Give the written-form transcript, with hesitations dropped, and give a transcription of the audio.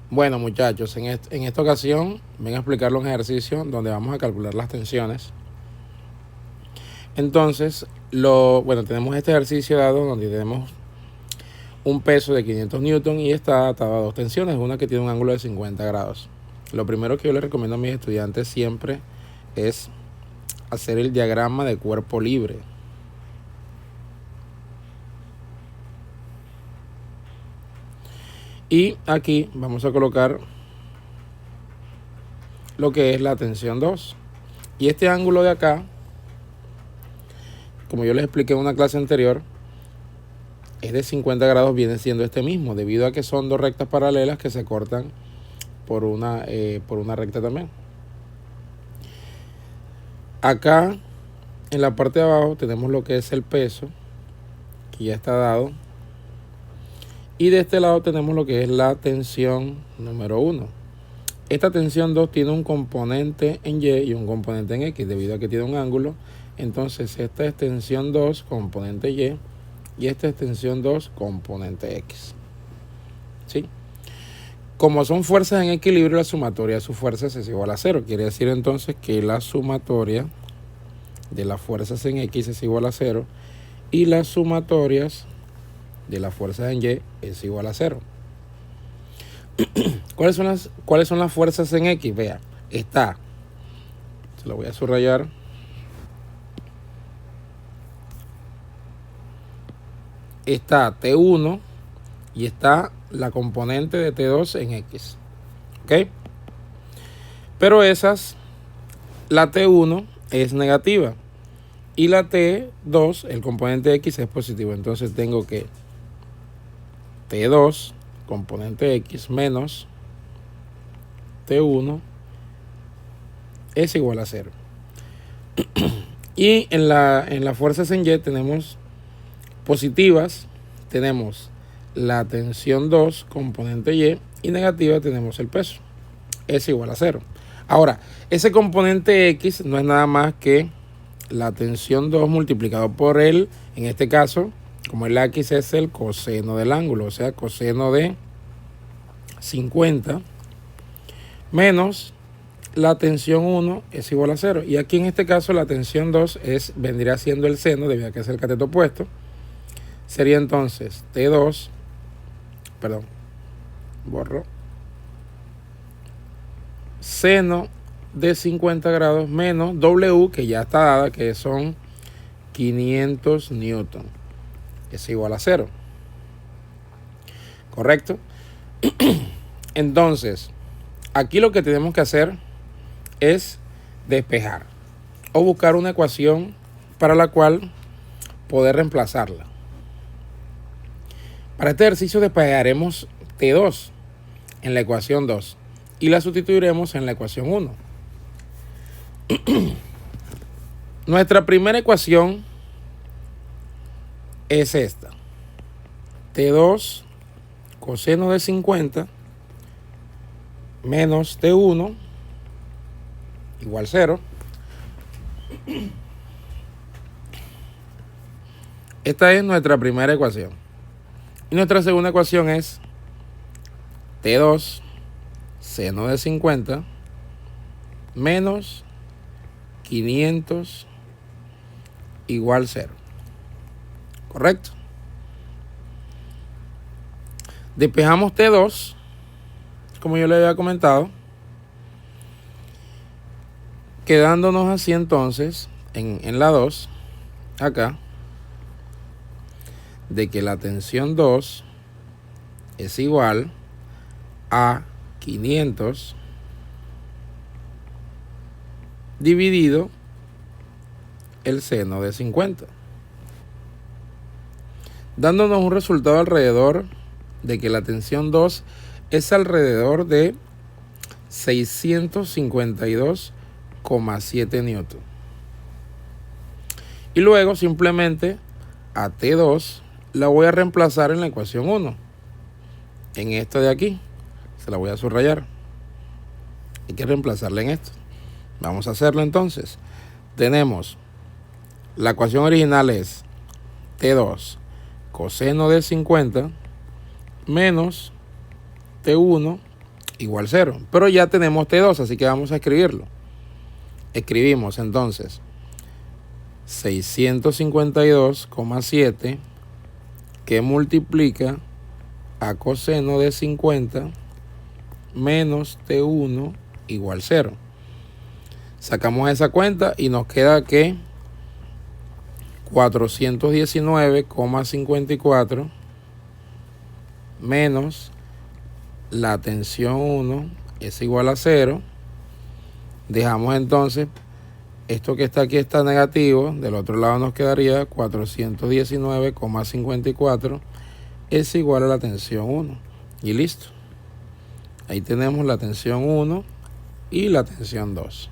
Bueno, muchachos, en esta ocasión vengo a explicarles un ejercicio donde vamos a calcular las tensiones. Entonces, bueno, tenemos este ejercicio dado donde tenemos un peso de 500 newton y está atado a dos tensiones, una que tiene un ángulo de 50 grados. Lo primero que yo les recomiendo a mis estudiantes siempre es hacer el diagrama de cuerpo libre. Y aquí vamos a colocar lo que es la tensión 2. Y este ángulo de acá, como yo les expliqué en una clase anterior, es de 50 grados, viene siendo este mismo, debido a que son dos rectas paralelas que se cortan por una recta también. Acá en la parte de abajo tenemos lo que es el peso, que ya está dado. Y de este lado tenemos lo que es la tensión número 1. Esta tensión 2 tiene un componente en Y y un componente en X, debido a que tiene un ángulo. Entonces esta es tensión 2, componente Y, y esta es tensión 2, componente X. ¿Sí? Como son fuerzas en equilibrio, la sumatoria de sus fuerzas es igual a 0. Quiere decir entonces que la sumatoria de las fuerzas en X es igual a 0 y las sumatorias de las fuerzas en Y es igual a 0. ¿Cuáles son las fuerzas en X? Vea, se lo voy a subrayar. Está T1 y está la componente de T2 en X. ¿Ok? Pero la T1 es negativa y la T2, el componente X, es positivo. Entonces tengo que T2, componente X, menos T1 es igual a 0. Y en las fuerzas en Y tenemos positivas, tenemos la tensión 2, componente y negativa tenemos el peso. Es igual a 0. Ahora, ese componente X no es nada más que la tensión 2 multiplicado por en este caso, como el X es el coseno del ángulo, o sea, coseno de 50 menos la tensión 1 es igual a 0. Y aquí en este caso la tensión 2 vendría siendo el seno, debido a que es el cateto opuesto. Sería entonces T2, seno de 50 grados menos W, que ya está dada, que son 500 newton. Es igual a 0. ¿Correcto? Entonces, aquí lo que tenemos que hacer es despejar o buscar una ecuación para la cual poder reemplazarla. Para este ejercicio despejaremos T2 en la ecuación 2 y la sustituiremos en la ecuación 1. Nuestra primera ecuación es esta. T2 coseno de 50 menos T1 igual 0. Esta es nuestra primera ecuación. Y nuestra segunda ecuación es T2 seno de 50 menos 500 igual 0. ¿Correcto? Despejamos T2, como yo le había comentado, quedándonos así entonces en la 2, acá, de que la tensión 2 es igual a 500 dividido el seno de 50, dándonos un resultado alrededor de que la tensión 2 es alrededor de 652,7 newton. Y luego simplemente a T2 la voy a reemplazar en la ecuación 1, en esta de aquí. Se la voy a subrayar. Hay que reemplazarla en esto. Vamos a hacerlo entonces. Tenemos la ecuación original es T2 coseno de 50 menos T1 igual 0. Pero ya tenemos T2, así que vamos a escribirlo. Escribimos entonces 652,7 que multiplica a coseno de 50 menos T1 igual 0. Sacamos esa cuenta y nos queda que 419,54 menos la tensión 1 es igual a 0. Dejamos entonces esto que está aquí está negativo, del otro lado nos quedaría 419,54 es igual a la tensión 1 y listo. Ahí tenemos la tensión 1 y la tensión 2.